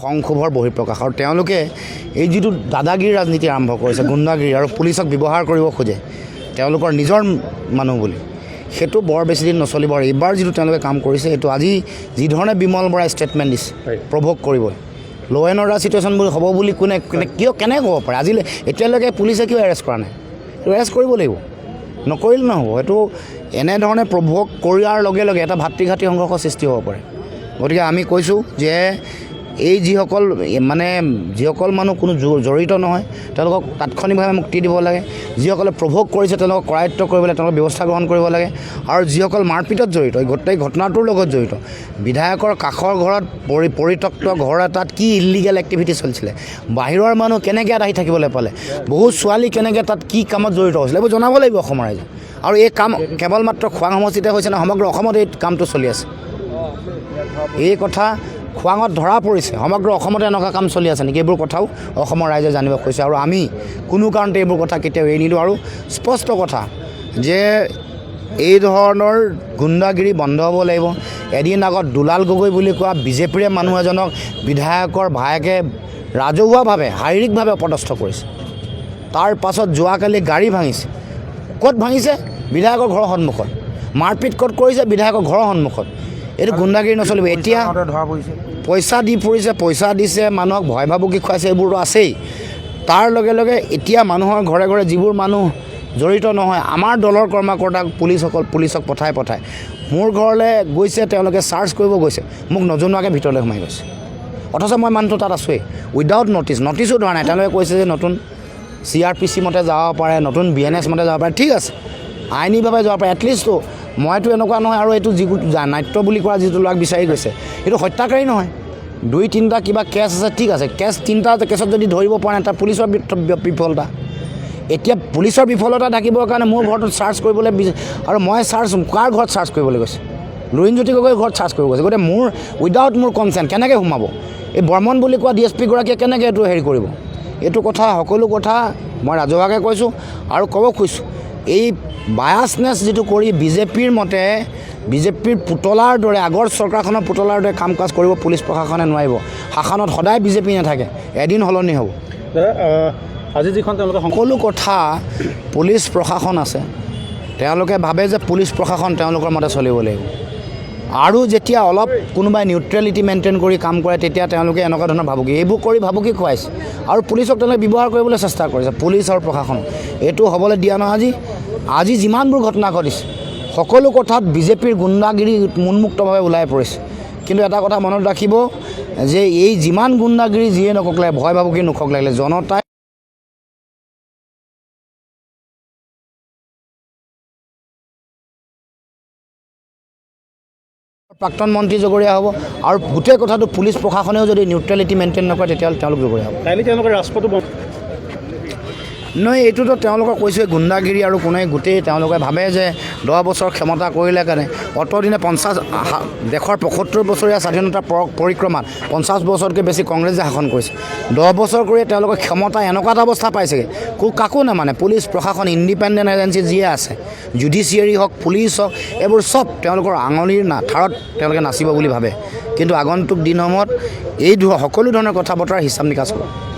সংক্ষোভৰ বহিঃপ্ৰকাশ আৰু তেওঁলোকে এই যিটো দাদাগিৰি ৰাজনীতি আৰম্ভ কৰিছে গুণ্ডাগিৰি আৰু পুলিচক ব্যৱহাৰ কৰিব খোজে তেওঁলোকৰ নিজৰ মানুহ বুলি সেইটো বৰ বেছি দিন নচলিব আৰু এইবাৰ যিটো তেওঁলোকে কাম কৰিছে এইটো আজি যি ধৰণে বিমল বৰাই ষ্টেটমেণ্ট দিছে প্ৰভোগ কৰিব ল' এণ্ড অৰ্ডাৰ চিটুৱেশ্যন বুলি হ'ব বুলি কোনে কেনেকৈ ক'ব পাৰে আজিলৈ এতিয়ালৈকে পুলিচে কিয় এৰেষ্ট কৰা নাই এৰেষ্ট কৰিব লাগিব নকৰিলে নহ'ব এইটো এনেধৰণে প্ৰভোগ কৰাৰ লগে লগে এটা ভাতৃঘাতী সংঘৰ্ষৰ সৃষ্টি হ'ব পাৰে গতিকে আমি কৈছোঁ যে এই যিসকল মানুহ কোনো জড়িত নহয় তেওঁলোকক তাৎক্ষণিকভাৱে মুক্তি দিব লাগে যিসকলে প্ৰভোগ কৰিছে তেওঁলোকক কৰায়ত্ব কৰিবলৈ তেওঁলোকক ব্যৱস্থা গ্ৰহণ কৰিব লাগে আৰু যিসকল মাৰপিটত জড়িত এই গোটেই ঘটনাটোৰ লগত জড়িত বিধায়কৰ কাষৰ ঘৰত পৰিত্যক্ত ঘৰ এটাত কি ইলিগেল এক্টিভিটি চলিছিলে বাহিৰৰ মানুহ কেনেকৈ ইয়াত আহি থাকিবলৈ পালে বহু ছোৱালী কেনেকৈ তাত কি কামত জড়িত হৈছিলে এইবোৰ জনাব লাগিব অসমৰ ৰাইজে আৰু এই কাম কেৱল মাত্ৰ খোৱাং সমষ্টিতে হৈছে নহয় সমগ্ৰ অসমত এই কামটো চলি আছে এই কথা খোৱাঙত ধৰা পৰিছে সমগ্ৰ অসমতে এনেকুৱা কাম চলি আছে নেকি এইবোৰ কথাও অসমৰ ৰাইজে জানিব খুজিছে আৰু আমি কোনো কাৰণতে এইবোৰ কথা কেতিয়াও এৰি নিদিওঁ আৰু স্পষ্ট কথা যে এই ধৰণৰ গুণ্ডাগিৰি বন্ধ হ'ব লাগিব এদিন আগত দুলাল গগৈ বুলি কোৱা বিজেপিৰে মানুহ এজনক বিধায়কৰ ভায়েকে ৰাজহুৱাভাৱে শাৰীৰিকভাৱে অপদস্থ কৰিছে তাৰ পাছত যোৱাকালি গাড়ী ভাঙিছে ক'ত ভাঙিছে বিধায়কৰ ঘৰৰ সন্মুখত মাৰপিট ক'ত কৰিছে বিধায়কৰ ঘৰৰ সন্মুখত এইটো গুণ্ডাগিৰি নচলিব এতিয়া পইচা দি ফুৰিছে পইচা দিছে মানুহক ভয় ভাবুকি খুৱাইছে এইবোৰতো আছেই তাৰ লগে লগে এতিয়া মানুহৰ ঘৰে ঘৰে যিবোৰ মানুহ জড়িত নহয় আমাৰ দলৰ কৰ্মকৰ্তাক পুলিচক পঠাই মোৰ ঘৰলৈ গৈছে তেওঁলোকে চাৰ্চ কৰিব গৈছে মোক নজনোৱাকৈ ভিতৰলৈ সোমাই গৈছে অথচ মই মানুহটো তাত আছোৱেই উইদাউট নটিছো ধৰা নাই তেওঁলোকে কৈছে যে নতুন CRPC মতে যাব পাৰে নতুন BNS মতে যাব পাৰে ঠিক আছে আইনীভাৱে যাব পাৰে এটলিষ্টটো মইতো এনেকুৱা নহয় আৰু এইটো যিটো নাট্য বুলি কোৱা যিটো ল'ৰাক বিচাৰি গৈছে এইটো হত্যাকাৰী নহয় 2-3টা কিবা কেছ আছে ঠিক আছে কেছ 3টা কেছত যদি ধৰিব পৰা নাই তাৰ পুলিচৰ বিফলতা এতিয়া পুলিচৰ বিফলতা ঢাকিবৰ কাৰণে মোৰ ঘৰটোত চাৰ্চ কৰিবলৈ আৰু মই কাৰ ঘৰত চাৰ্চ কৰিবলৈ গৈছে লুৰিণজ্যোতি গগৈৰ ঘৰত চাৰ্চ কৰিব গৈছে গতিকে মোৰ উইদাউট মোৰ কনচেণ্ট কেনেকৈ সোমাব এই বৰ্মন বুলি কোৱা DSP গৰাকীয়ে কেনেকৈ এইটো হেৰি কৰিব এইটো কথা সকলো কথা মই ৰাজহুৱাকৈ কৈছোঁ আৰু ক'ব খুজিছোঁ এই বায়াছনেছ যিটো কৰি বিজেপিৰ পুতলাৰ দৰে আগৰ চৰকাৰখনৰ পুতলাৰ দৰে কাম কাজ কৰিব পুলিচ প্ৰশাসনে নোৱাৰিব শাসনত সদায় বিজেপি নাথাকে এদিন সলনি হ'ব আজি যিখন তেওঁলোকে সকলো কথা পুলিচ প্ৰশাসন আছে তেওঁলোকে ভাবে যে পুলিচ প্ৰশাসন তেওঁলোকৰ মতে চলিব লাগিব আৰু যেতিয়া অলপ কোনোবাই নিউট্ৰেলিটি মেইনটেইন কৰি কাম কৰে তেতিয়া তেওঁলোকে এনেকুৱা ধৰণৰ এইবোৰ কৰি ভাবুকি খুৱাইছে আৰু পুলিচক তেওঁলোকে ব্যৱহাৰ কৰিবলৈ চেষ্টা কৰিছে পুলিচ আৰু প্ৰশাসন এইটো হ'বলৈ দিয়া নহয় আজি যিমানবোৰ ঘটনা ঘটিছে সকলো কথাত বিজেপিৰ গুণ্ডাগিৰি উন্মুক্তভাৱে ওলাই পৰিছে কিন্তু এটা কথা মনত ৰাখিব যে এই যিমান গুণ্ডাগিৰি যিয়ে নকওক লাগে ভয় ভাবুকি নোখক লাগিলে জনতাই প্ৰাক্তন মন্ত্ৰী জগৰীয়া হ'ব আৰু গোটেই কথাটো পুলিচ প্ৰশাসনেও যদি নিউট্ৰেলিটি মেইনটেইন নকৰে তেতিয়াহ'লে তেওঁলোক জগৰীয়া হ'ব কাইলৈ তেওঁলোকে ৰাজপথটো নহয় এইটোতো তেওঁলোকক কৈছে গুণ্ডাগিৰি আৰু কোনে গোটেই তেওঁলোকে ভাবে যে 10 বছৰ ক্ষমতা কৰিলে কাৰণে অতদিনে দেশৰ 75 বছৰীয়া স্বাধীনতা পৰিক্ৰমাত 50 বছৰতকৈ বেছি কংগ্ৰেছে শাসন কৰিছে 10 বছৰ কৰি তেওঁলোকৰ ক্ষমতা এনেকুৱা এটা অৱস্থা পাইছেগৈ কাকো নামানে পুলিচ প্ৰশাসন ইণ্ডিপেণ্ডেণ্ট এজেঞ্চি যিয়ে আছে জুডিচিয়াৰী হওক পুলিচ হওক এইবোৰ চব তেওঁলোকৰ আঙুলিৰ ঠাৰত তেওঁলোকে নাচিব বুলি ভাবে কিন্তু আগন্তুক দিনসমূহত এই সকলো ধৰণৰ কথা বতৰা হিচাপ নিকাচ কৰিব